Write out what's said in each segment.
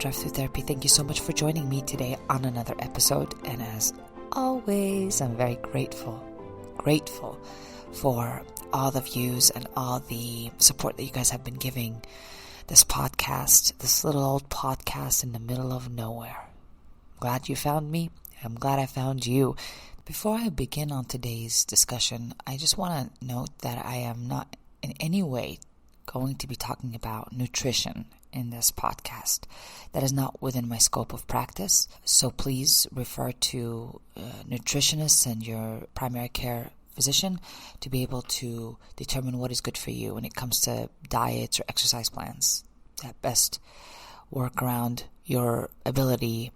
Drive-thru Therapy. Thank you so much for joining me today on another episode. And as always, I'm very grateful for all the views and all the support that you guys have been giving this podcast, this little old podcast in the middle of nowhere. Glad you found me. I'm glad I found you. Before I begin on today's discussion, I just want to note that I am not in any way going to be talking about nutrition in this podcast. That is not within my scope of practice. So please refer to nutritionists and your primary care physician to be able to determine what is good for you when it comes to diets or exercise plans that best work around your ability.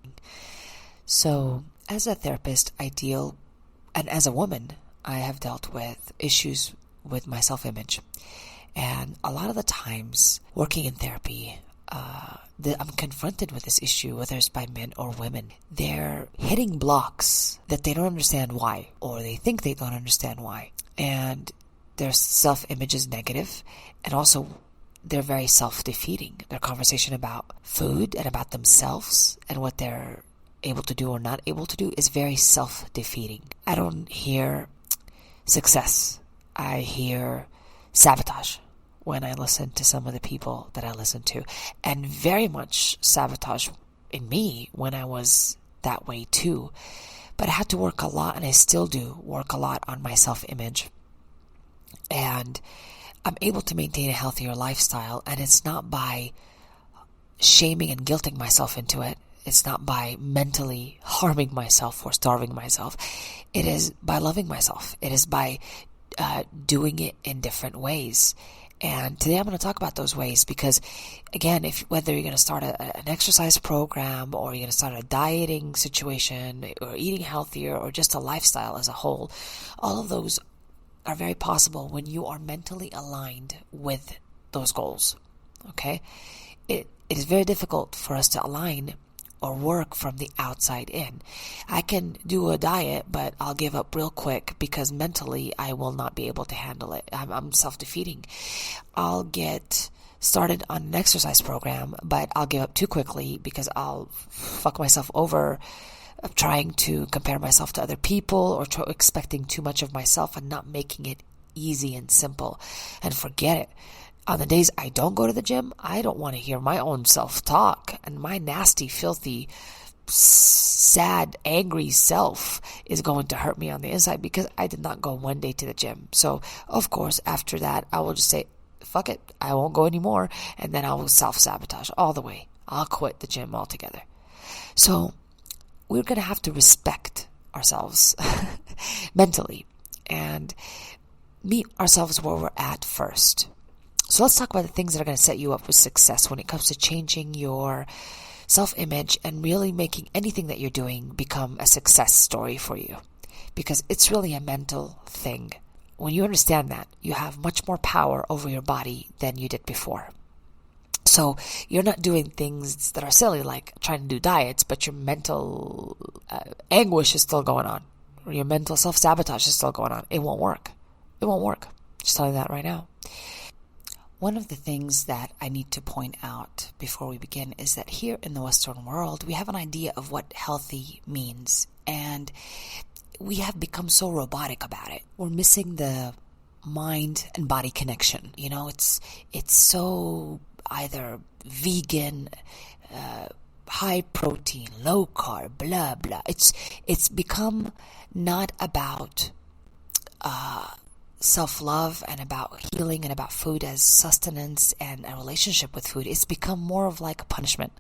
So as a therapist, and as a woman, I have dealt with issues with my self-image. And a lot of the times, working in therapy, I'm confronted with this issue, whether it's by men or women. They're hitting blocks that they don't understand why, or they think they don't understand why. And their self-image is negative, and also they're very self-defeating. Their conversation about food and about themselves and what they're able to do or not able to do is very self-defeating. I don't hear success. I hear sabotage when I listen to some of the people that I listen to, and very much sabotage in me when I was that way too. But I had to work a lot, and I still do work a lot on my self-image, and I'm able to maintain a healthier lifestyle. And it's not by shaming and guilting myself into it. It's not by mentally harming myself or starving myself. It is by loving myself. It is by doing it in different ways. And today I'm going to talk about those ways because, again, whether you're going to start an exercise program or you're going to start a dieting situation or eating healthier or just a lifestyle as a whole, all of those are very possible when you are mentally aligned with those goals. Okay? It is very difficult for us to align or work from the outside in. I can do a diet, but I'll give up real quick because mentally I will not be able to handle it. I'm self-defeating. I'll get started on an exercise program, but I'll give up too quickly because I'll fuck myself over trying to compare myself to other people or expecting too much of myself and not making it easy and simple. And forget it. On the days I don't go to the gym, I don't want to hear my own self-talk, and my nasty, filthy, sad, angry self is going to hurt me on the inside because I did not go one day to the gym. So, of course, after that, I will just say, fuck it, I won't go anymore, and then I will self-sabotage all the way. I'll quit the gym altogether. So, we're going to have to respect ourselves mentally and meet ourselves where we're at first. So let's talk about the things that are going to set you up with success when it comes to changing your self-image and really making anything that you're doing become a success story for you. Because it's really a mental thing. When you understand that, you have much more power over your body than you did before. So you're not doing things that are silly like trying to do diets, but your mental anguish is still going on. Or your mental self-sabotage is still going on. It won't work. It won't work. Just telling you that right now. One of the things that I need to point out before we begin is that here in the Western world, we have an idea of what healthy means, and we have become so robotic about it. We're missing the mind and body connection. You know, it's so either vegan, high protein, low carb, blah, blah. It's become not about self-love and about healing and about food as sustenance and a relationship with food. It's become more of like a punishment.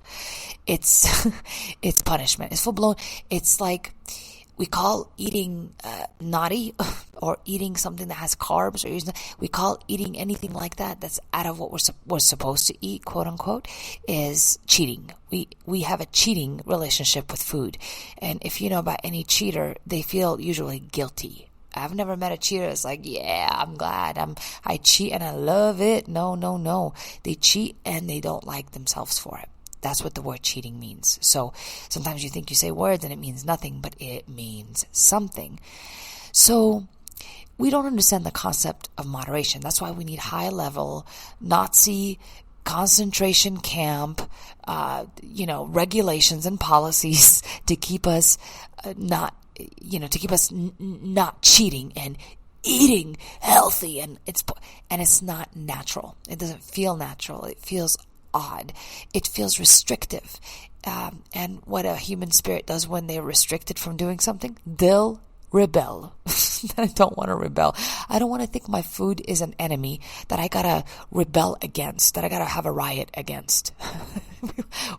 It's punishment. It's full-blown. It's like we call eating naughty or eating something that has carbs, or we call eating anything like that that's out of what we're supposed to eat, quote unquote, is cheating. We have a cheating relationship with food. And if you know about any cheater, they feel usually guilty. I've never met a cheater that's like, yeah, I'm glad I cheat and I love it. No. They cheat and they don't like themselves for it. That's what the word cheating means. So sometimes you think you say words and it means nothing, but it means something. So we don't understand the concept of moderation. That's why we need high level Nazi concentration camp, regulations and policies to keep us not cheating and eating healthy, and it's not natural. It doesn't feel natural. It feels odd. It feels restrictive. And what a human spirit does when they're restricted from doing something, they'll rebel. I don't want to rebel. I don't want to think my food is an enemy that I gotta rebel against, that I gotta have a riot against.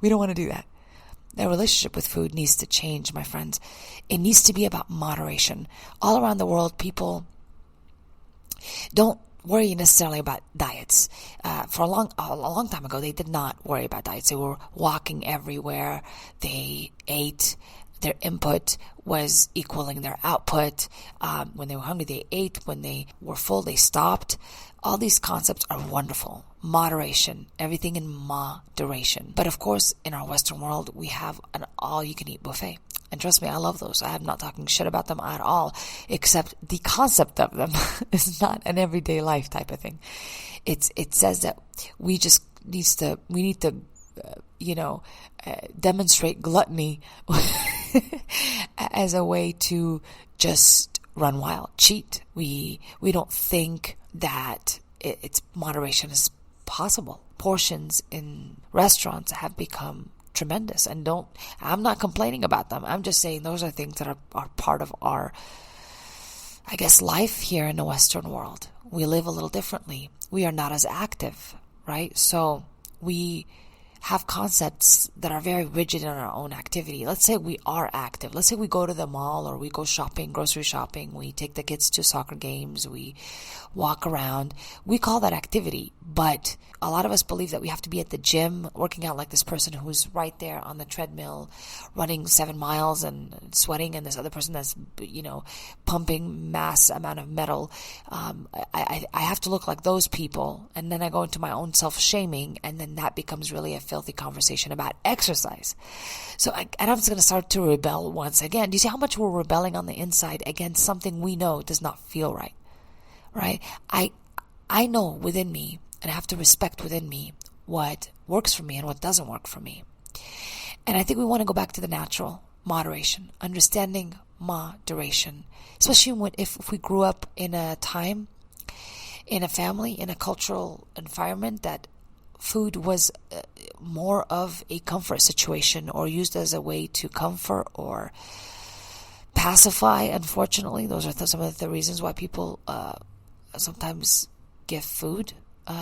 We don't want to do that. Their relationship with food needs to change, my friends. It needs to be about moderation. All around the world, people don't worry necessarily about diets. For a long time ago, they did not worry about diets. They were walking everywhere. They ate. Their input was equaling their output. When they were hungry, they ate. When they were full, they stopped. All these concepts are wonderful. Moderation, everything in moderation. But of course, in our Western world, we have an all-you-can-eat buffet. And trust me, I love those. I am not talking shit about them at all, except the concept of them is not an everyday life type of thing. It says that we need to demonstrate gluttony as a way to just run wild, cheat. We don't think that it's moderation is possible. Portions in restaurants have become tremendous, and I'm not complaining about them. I'm just saying those are things that are part of our, I guess, life here in the Western world. We live a little differently. We are not as active, right? So we have concepts that are very rigid in our own activity. Let's say we are active. Let's say we go to the mall, or we go shopping, grocery shopping. We take the kids to soccer games. We walk around. We call that activity. But a lot of us believe that we have to be at the gym, working out like this person who's right there on the treadmill, running 7 miles and sweating, and this other person that's, pumping mass amount of metal. I have to look like those people, and then I go into my own self-shaming, and then that becomes really a filthy conversation about exercise. So I'm just going to start to rebel once again. Do you see how much we're rebelling on the inside against something we know does not feel right? Right? I know within me, and I have to respect within me what works for me and what doesn't work for me. And I think we want to go back to the natural moderation, understanding moderation, especially if we grew up in a time, in a family, in a cultural environment that food was more of a comfort situation, or used as a way to comfort or pacify. Unfortunately, those are some of the reasons why people sometimes give food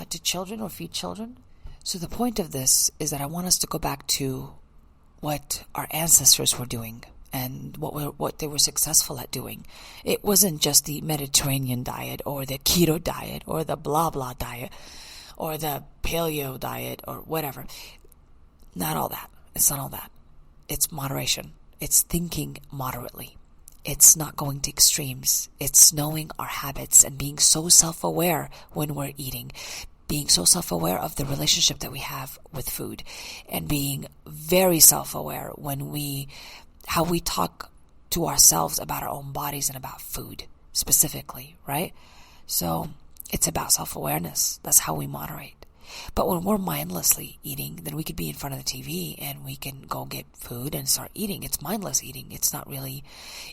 to children or feed children. So the point of this is that I want us to go back to what our ancestors were doing and what they were successful at doing. It wasn't just the Mediterranean diet or the keto diet or the blah blah diet or the paleo diet or whatever. Not all that. It's not all that. It's moderation. It's thinking moderately. It's not going to extremes. It's knowing our habits and being so self-aware when we're eating, being so self-aware of the relationship that we have with food, and being very self-aware how we talk to ourselves about our own bodies and about food specifically, right? So it's about self-awareness. That's how we moderate. But when we're mindlessly eating, then we could be in front of the TV and we can go get food and start eating. It's mindless eating. It's not really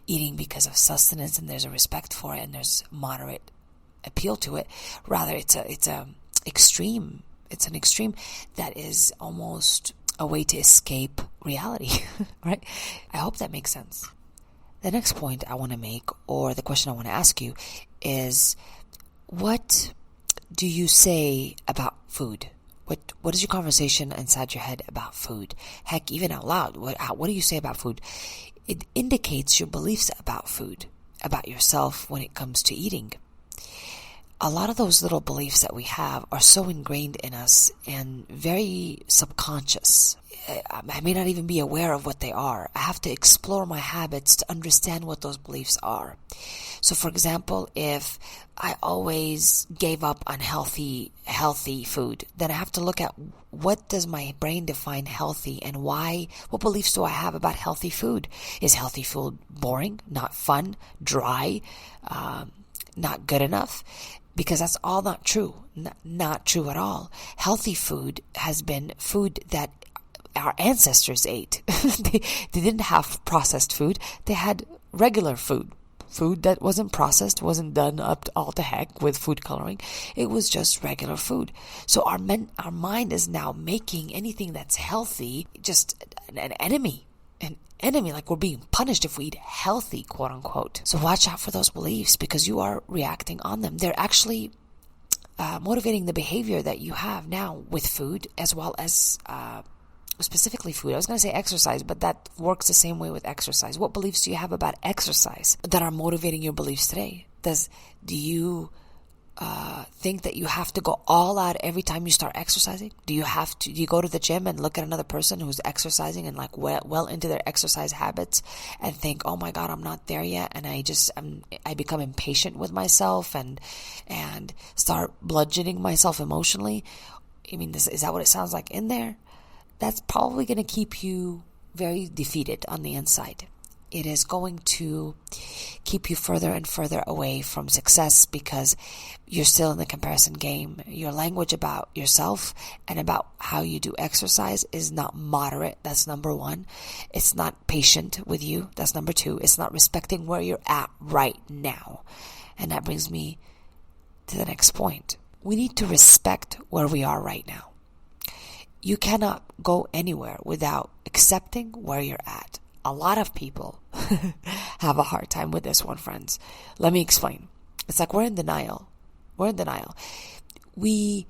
eating because of sustenance and there's a respect for it and there's moderate appeal to it. Rather, it's a extreme. It's an extreme that is almost a way to escape reality, right? I hope that makes sense. The next point I want to make, or the question I want to ask you, is what do you say about food? What is your conversation inside your head about food? Heck, even out loud, what do you say about food? It indicates your beliefs about food, about yourself when it comes to eating. A lot of those little beliefs that we have are so ingrained in us and very subconscious. I may not even be aware of what they are. I have to explore my habits to understand what those beliefs are. So, for example, if I always gave up on healthy food, then I have to look at what does my brain define healthy and why, what beliefs do I have about healthy food? Is healthy food boring, not fun, dry, not good enough? because that's all not true. Not true at all. Healthy food has been food that our ancestors ate. They didn't have processed food. They had regular food. Food that wasn't processed, wasn't done up to all to heck with food coloring. It was just regular food. So our mind is now making anything that's healthy just an enemy. An enemy, like we're being punished if we eat healthy, quote unquote. So watch out for those beliefs, because you are reacting on them. They're actually motivating the behavior that you have now with food, as well as specifically food. I was going to say exercise, but that works the same way with exercise. What beliefs do you have about exercise that are motivating your beliefs today? Do you think that you have to go all out every time you start exercising? Do you go to the gym and look at another person who's exercising and like well into their exercise habits and think, oh my God, I'm not there yet, and I become impatient with myself and start bludgeoning myself emotionally? I mean, is that what it sounds like in there? That's probably going to keep you very defeated on the inside. It is going to keep you further and further away from success, because you're still in the comparison game. Your language about yourself and about how you do exercise is not moderate. That's number one. It's not patient with you. That's number two. It's not respecting where you're at right now. And that brings me to the next point. We need to respect where we are right now. You cannot go anywhere without accepting where you're at. A lot of people have a hard time with this one, friends. Let me explain. It's like we're in denial. We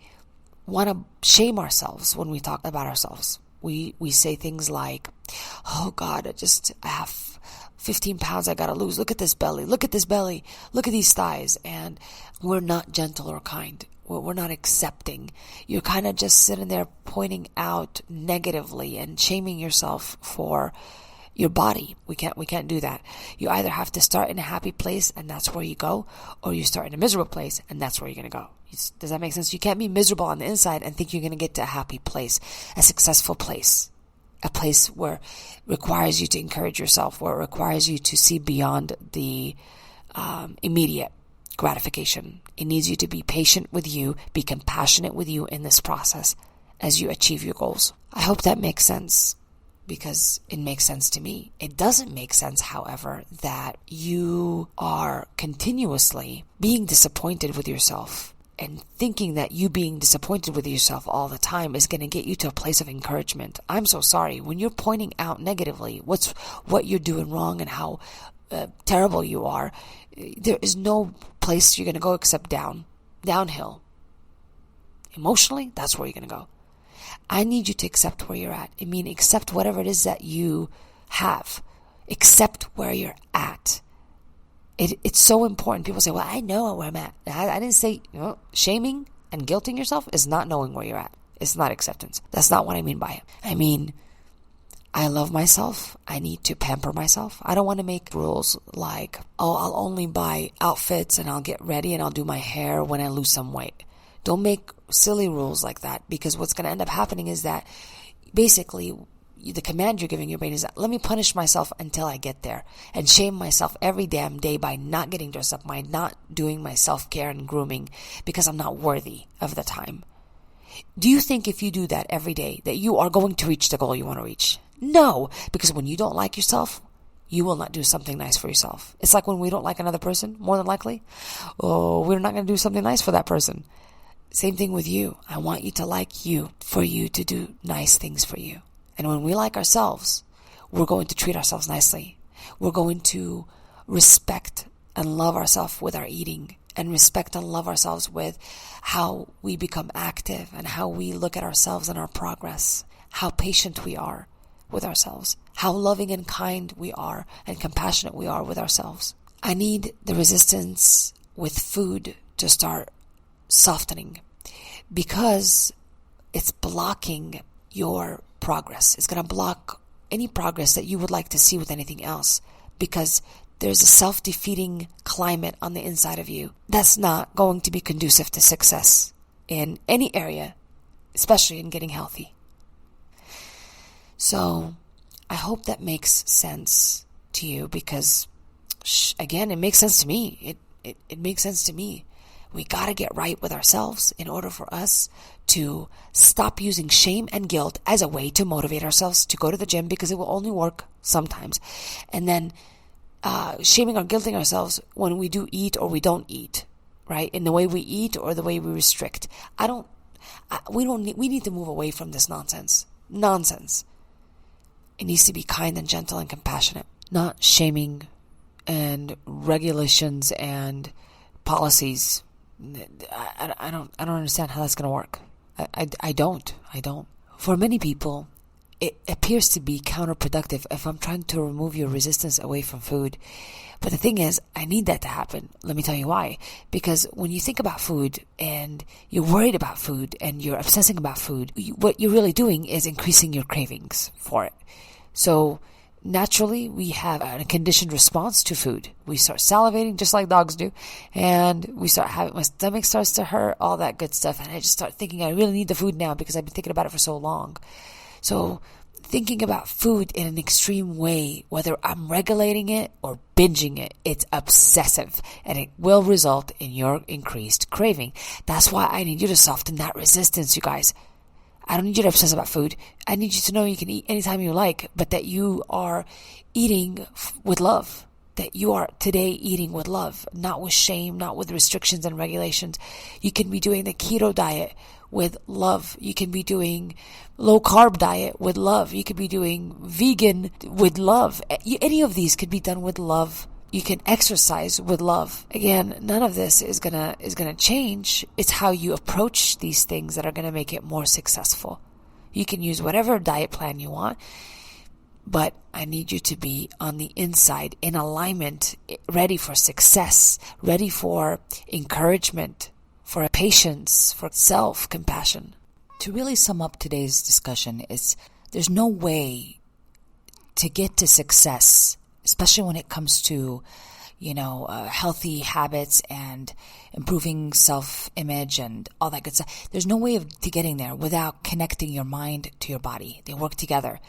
want to shame ourselves when we talk about ourselves. We say things like, oh God, I have 15 pounds I gotta lose. Look at this belly. Look at these thighs. And we're not gentle or kind. We're not accepting. You're kind of just sitting there pointing out negatively and shaming yourself for your body. We can't do that. You either have to start in a happy place and that's where you go, or you start in a miserable place and that's where you're going to go. Does that make sense? You can't be miserable on the inside and think you're going to get to a happy place, a successful place, a place where it requires you to encourage yourself, where it requires you to see beyond the immediate gratification. It needs you to be patient with you, be compassionate with you in this process as you achieve your goals. I hope that makes sense, because it makes sense to me. It doesn't make sense, however, that you are continuously being disappointed with yourself and thinking that you being disappointed with yourself all the time is going to get you to a place of encouragement. I'm so sorry. When you're pointing out negatively what you're doing wrong and how terrible you are, there is no place you're going to go except downhill. Emotionally, that's where you're going to go. I need you to accept where you're at. I mean, accept whatever it is that you have. Accept where you're at. It's so important. People say, well, I know where I'm at. I didn't say, shaming and guilting yourself is not knowing where you're at. It's not acceptance. That's not what I mean by it. I mean, I love myself. I need to pamper myself. I don't want to make rules like, I'll only buy outfits and I'll get ready and I'll do my hair when I lose some weight. Don't make silly rules like that, because what's going to end up happening is that basically the command you're giving your brain is that, let me punish myself until I get there and shame myself every damn day by not getting dressed up, by not doing my self-care and grooming because I'm not worthy of the time. Do you think if you do that every day that you are going to reach the goal you want to reach? No, because when you don't like yourself, you will not do something nice for yourself. It's like when we don't like another person, more than likely, we're not going to do something nice for that person. Same thing with you. I want you to like you for you to do nice things for you. And when we like ourselves, we're going to treat ourselves nicely. We're going to respect and love ourselves with our eating, and respect and love ourselves with how we become active and how we look at ourselves and our progress, how patient we are with ourselves, how loving and kind we are and compassionate we are with ourselves. I need the resistance with food to start softening, because it's blocking your progress. It's going to block any progress that you would like to see with anything else, because there's a self-defeating climate on the inside of you that's not going to be conducive to success in any area, especially in getting healthy. So I hope that makes sense to you, because again, it makes sense to me. It makes sense to me. We got to get right with ourselves in order for us to stop using shame and guilt as a way to motivate ourselves to go to the gym, because it will only work sometimes. And then shaming or guilting ourselves when we do eat or we don't eat, right? In the way we eat or the way we restrict. We need to move away from this nonsense. It needs to be kind and gentle and compassionate, not shaming and regulations and policies. I don't understand how that's going to work. I don't. For many people, it appears to be counterproductive if I'm trying to remove your resistance away from food. But the thing is, I need that to happen. Let me tell you why. Because when you think about food and you're worried about food and you're obsessing about food, what you're really doing is increasing your cravings for it. So naturally, we have a conditioned response to food. We start salivating just like dogs do, and we start having, my stomach starts to hurt, all that good stuff, and I just start thinking I really need the food now because I've been thinking about it for so long. So thinking about food in an extreme way, whether I'm regulating it or binging it, it's obsessive, and it will result in your increased craving. That's why I need you to soften that resistance, you guys. I don't need you to obsess about food. I need you to know you can eat anytime you like, but that you are eating with love. That you are today eating with love, not with shame, not with restrictions and regulations. You can be doing the keto diet with love. You can be doing low carb diet with love. You could be doing vegan with love. Any of these could be done with love. You can exercise with love. Again, none of this is gonna change. It's how you approach these things that are gonna make it more successful. You can use whatever diet plan you want, but I need you to be on the inside, in alignment, ready for success, ready for encouragement, for patience, for self-compassion. To really sum up today's discussion, there's no way to get to success, especially when it comes to, healthy habits and improving self-image and all that good stuff. There's no way to getting there without connecting your mind to your body. They work together.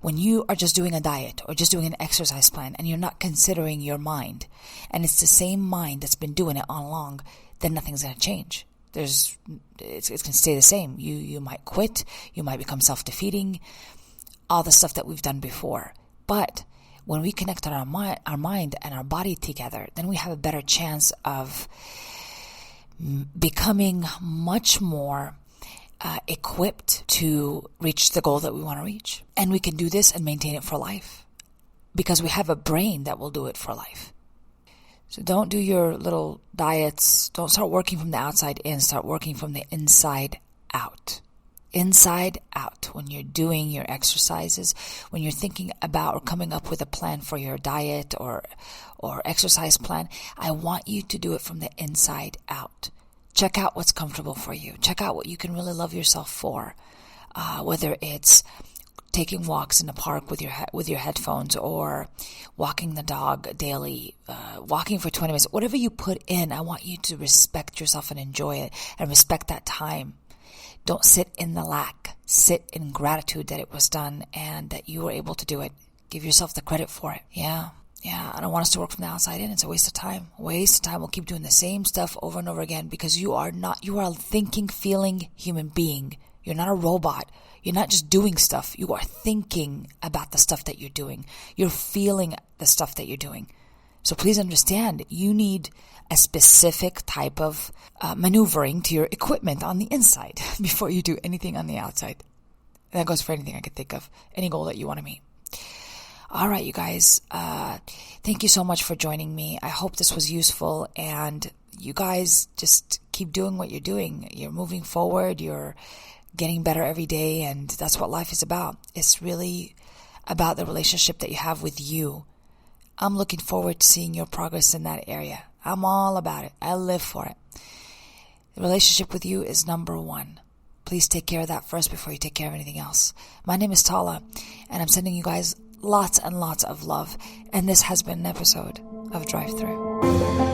When you are just doing a diet or just doing an exercise plan and you're not considering your mind, and it's the same mind that's been doing it all along, then nothing's going to change. It's going to stay the same. You might quit. You might become self-defeating. All the stuff that we've done before. But when we connect our mind and our body together, then we have a better chance of becoming much more equipped to reach the goal that we want to reach. And we can do this and maintain it for life because we have a brain that will do it for life. So don't do your little diets. Don't start working from the outside in. Start working from the inside out. Inside out. When you're doing your exercises, when you're thinking about or coming up with a plan for your diet or exercise plan, I want you to do it from the inside out. Check out what's comfortable for you. Check out what you can really love yourself for. Whether it's taking walks in the park with your headphones, or walking the dog daily, walking for 20 minutes, whatever you put in, I want you to respect yourself and enjoy it and respect that time. Don't sit in the lack. Sit in gratitude that it was done and that you were able to do it. Give yourself the credit for it. Yeah. I don't want us to work from the outside in. It's a waste of time. We'll keep doing the same stuff over and over again because you are a thinking, feeling human being. You're not a robot. You're not just doing stuff. You are thinking about the stuff that you're doing. You're feeling the stuff that you're doing. So please understand, you need a specific type of maneuvering to your equipment on the inside before you do anything on the outside. And that goes for anything I could think of, any goal that you want to meet. All right, you guys, thank you so much for joining me. I hope this was useful, and you guys just keep doing what you're doing. You're moving forward. You're getting better every day, and that's what life is about. It's really about the relationship that you have with you. I'm looking forward to seeing your progress in that area. I'm all about it. I live for it. The relationship with you is number one. Please take care of that first before you take care of anything else. My name is Tala, and I'm sending you guys lots and lots of love. And this has been an episode of Drive-thru.